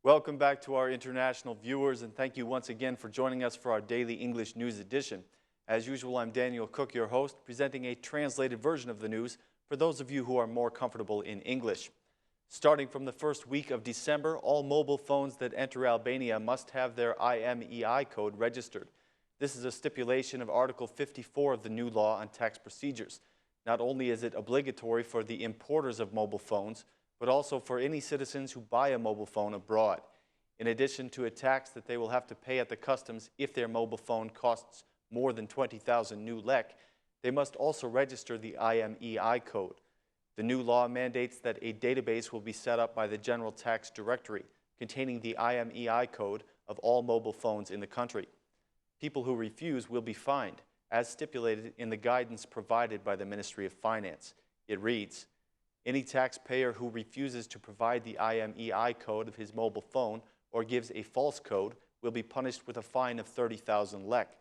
Welcome back to our international viewers, and thank you once again for joining us for our daily English news edition. As usual, I'm Daniel Cook, your host, presenting a translated version of the news for those of you who are more comfortable in English. Starting from the first week of December, all mobile phones that enter Albania must have their IMEI code registered. This is a stipulation of Article 54 of the new law on tax procedures. Not only is it obligatory for the importers of mobile phones, but also for any citizens who buy a mobile phone abroad. In addition to a tax that they will have to pay at the customs if their mobile phone costs more than 20,000 new lek, they must also register the IMEI code. The new law mandates that a database will be set up by the General Tax Directory containing the IMEI code of all mobile phones in the country. People who refuse will be fined, as stipulated in the guidance provided by the Ministry of Finance. It reads, "Any taxpayer who refuses to provide the IMEI code of his mobile phone or gives a false code will be punished with a fine of 30,000 lek.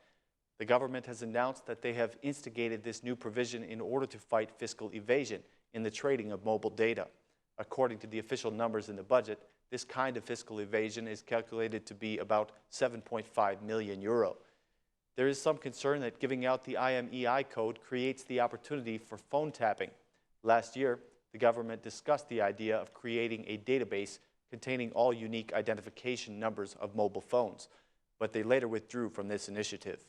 The government has announced that they have instigated this new provision in order to fight fiscal evasion in the trading of mobile data. According to the official numbers in the budget, this kind of fiscal evasion is calculated to be about 7.5 million euro. There is some concern that giving out the IMEI code creates the opportunity for phone tapping. Last year, the government discussed the idea of creating a database containing all unique identification numbers of mobile phones, but they later withdrew from this initiative.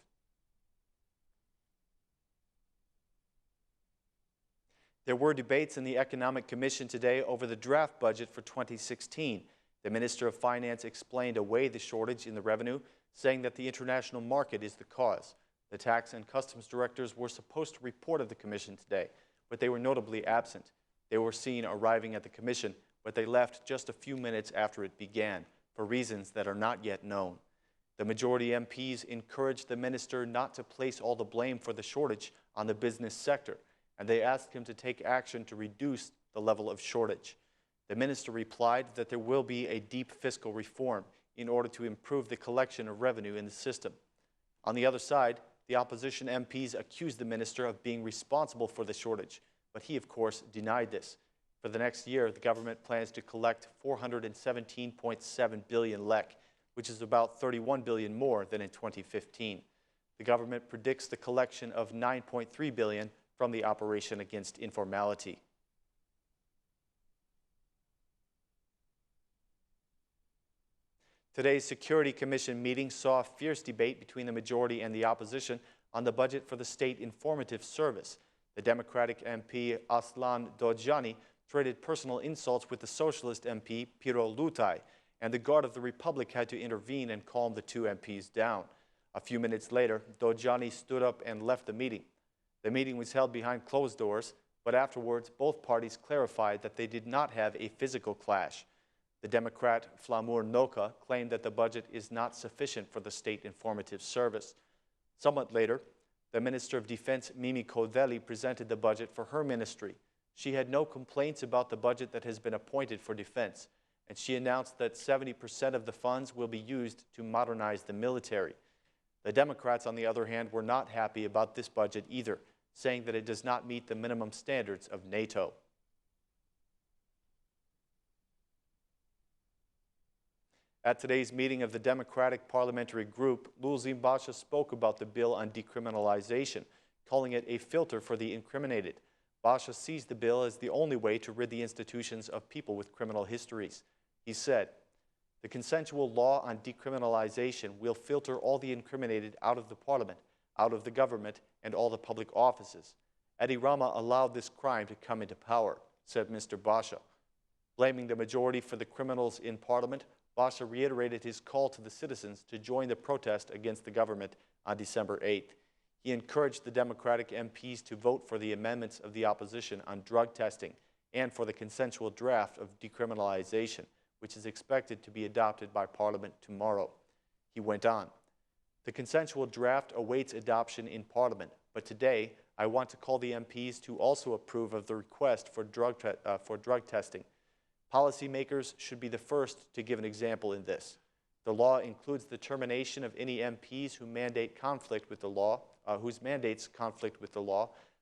There were debates in the Economic Commission today over the draft budget for 2016. The Minister of Finance explained away the shortage in the revenue, saying that the international market is the cause. The tax and customs directors were supposed to report at the Commission today, but they were notably absent. They were seen arriving at the Commission, but they left just a few minutes after it began, for reasons that are not yet known. The majority MPs encouraged the minister not to place all the blame for the shortage on the business sector, and they asked him to take action to reduce the level of shortage. The minister replied that there will be a deep fiscal reform in order to improve the collection of revenue in the system. On the other side, the opposition MPs accused the minister of being responsible for the shortage, but he, of course, denied this. For the next year, the government plans to collect 417.7 billion lek, which is about 31 billion more than in 2015. The government predicts the collection of 9.3 billion from the Operation Against Informality. Today's Security Commission meeting saw a fierce debate between the majority and the opposition on the budget for the State Informative Service. The Democratic MP Aslan Dojani traded personal insults with the Socialist MP Piro Lutaj, and the Guard of the Republic had to intervene and calm the two MPs down. A few minutes later, Dojani stood up and left the meeting. The meeting was held behind closed doors, but afterwards both parties clarified that they did not have a physical clash. The Democrat Flamur Noka claimed that the budget is not sufficient for the State Informative Service. Somewhat later, the Minister of Defense Mimi Kodeli presented the budget for her ministry. She had no complaints about the budget that has been appointed for defense, and she announced that 70% of the funds will be used to modernize the military. The Democrats, on the other hand, were not happy about this budget either, saying that it does not meet the minimum standards of NATO. At today's meeting of the Democratic Parliamentary Group, Lulzim Basha spoke about the bill on decriminalization, calling it a filter for the incriminated. Basha sees the bill as the only way to rid the institutions of people with criminal histories. He said, "The consensual law on decriminalization will filter all the incriminated out of the parliament, out of the government, and all the public offices. Edi Rama allowed this crime to come into power," said Mr. Basha. Blaming the majority for the criminals in parliament, Basha reiterated his call to the citizens to join the protest against the government on December 8th. He encouraged the Democratic MPs to vote for the amendments of the opposition on drug testing and for the consensual draft of decriminalization, which is expected to be adopted by Parliament tomorrow. He went on, "The consensual draft awaits adoption in Parliament, but today I want to call the MPs to also approve of the request for drug testing. Policymakers should be the first to give an example in this. The law includes the termination of any MPs whose mandates conflict with the law,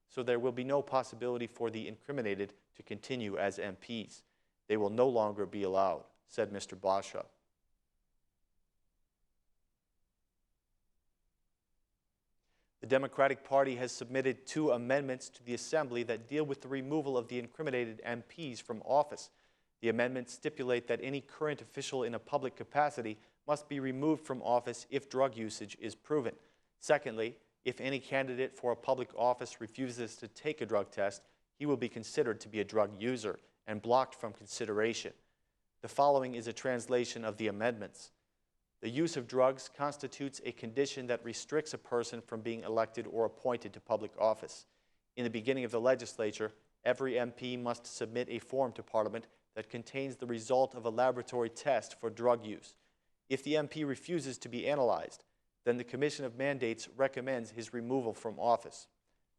so there will be no possibility for the incriminated to continue as MPs. They will no longer be allowed," said Mr. Basha. The Democratic Party has submitted 2 amendments to the Assembly that deal with the removal of the incriminated MPs from office. The amendments stipulate that any current official in a public capacity must be removed from office if drug usage is proven. Secondly, if any candidate for a public office refuses to take a drug test, he will be considered to be a drug user and blocked from consideration. The following is a translation of the amendments. The use of drugs constitutes a condition that restricts a person from being elected or appointed to public office. In the beginning of the legislature, every MP must submit a form to Parliament that contains the result of a laboratory test for drug use. If the MP refuses to be analyzed, then the Commission of Mandates recommends his removal from office.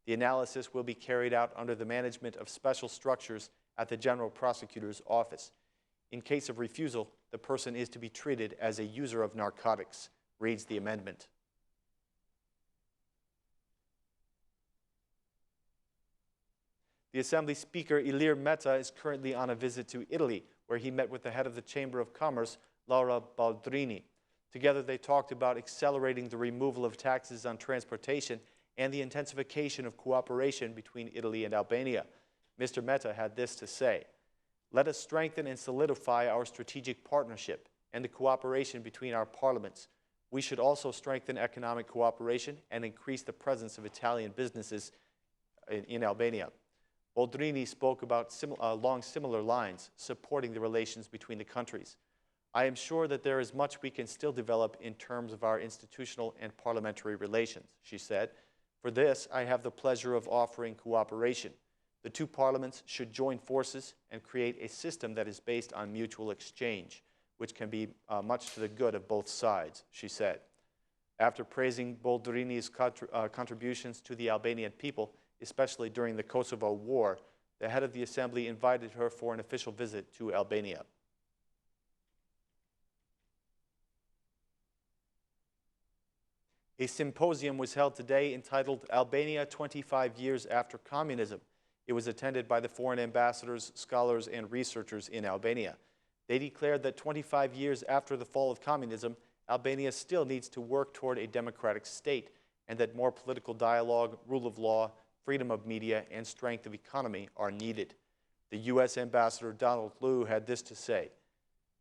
The analysis will be carried out under the management of special structures at the General Prosecutor's Office. In case of refusal, the person is to be treated as a user of narcotics, reads the amendment. The Assembly Speaker Ilir Meta is currently on a visit to Italy, where he met with the head of the Chamber of Commerce, Laura Baldrini. Together they talked about accelerating the removal of taxes on transportation and the intensification of cooperation between Italy and Albania. Mr. Meta had this to say: "Let us strengthen and solidify our strategic partnership and the cooperation between our parliaments. We should also strengthen economic cooperation and increase the presence of Italian businesses in Albania." Boldrini spoke about along similar lines, supporting the relations between the countries. "I am sure that there is much we can still develop in terms of our institutional and parliamentary relations," she said. "For this, I have the pleasure of offering cooperation. The 2 parliaments should join forces and create a system that is based on mutual exchange, which can be much to the good of both sides," she said. After praising Boldrini's contributions to the Albanian people, especially during the Kosovo War, the head of the Assembly invited her for an official visit to Albania. A symposium was held today entitled Albania 25 Years After Communism. It was attended by the foreign ambassadors, scholars, and researchers in Albania. They declared that 25 years after the fall of communism, Albania still needs to work toward a democratic state, and that more political dialogue, rule of law, freedom of media, and strength of economy are needed. The U.S. Ambassador Donald Liu had this to say: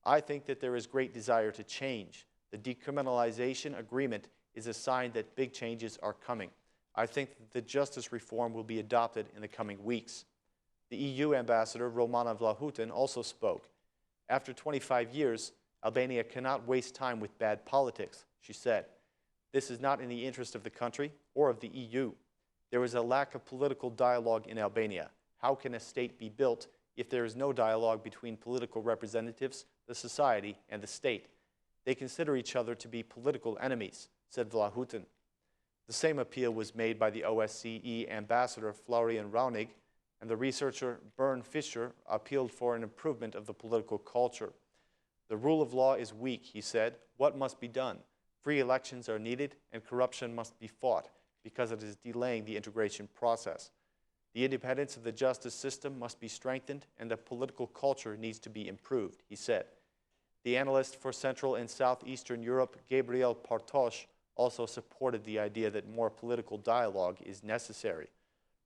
"I think that there is great desire to change. The decriminalization agreement is a sign that big changes are coming. I think that the justice reform will be adopted in the coming weeks." The EU Ambassador Romana Vlahutin also spoke. "After 25 years, Albania cannot waste time with bad politics," she said. "This is not in the interest of the country or of the EU. There is a lack of political dialogue in Albania. How can a state be built if there is no dialogue between political representatives, the society, and the state? They consider each other to be political enemies," said Vlahutin. The same appeal was made by the OSCE Ambassador Florian Raunig, and the researcher Bernd Fischer appealed for an improvement of the political culture. "The rule of law is weak," he said. "What must be done? Free elections are needed, and corruption must be fought, because it is delaying the integration process. The independence of the justice system must be strengthened, and the political culture needs to be improved," he said. The analyst for Central and Southeastern Europe, Gabriel Partosh, also supported the idea that more political dialogue is necessary.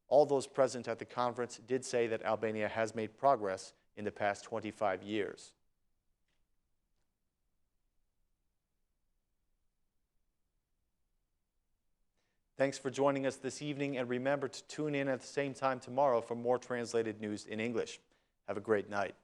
All those present at the conference did say that Albania has made progress in the past 25 years. Thanks for joining us this evening, and remember to tune in at the same time tomorrow for more translated news in English. Have a great night.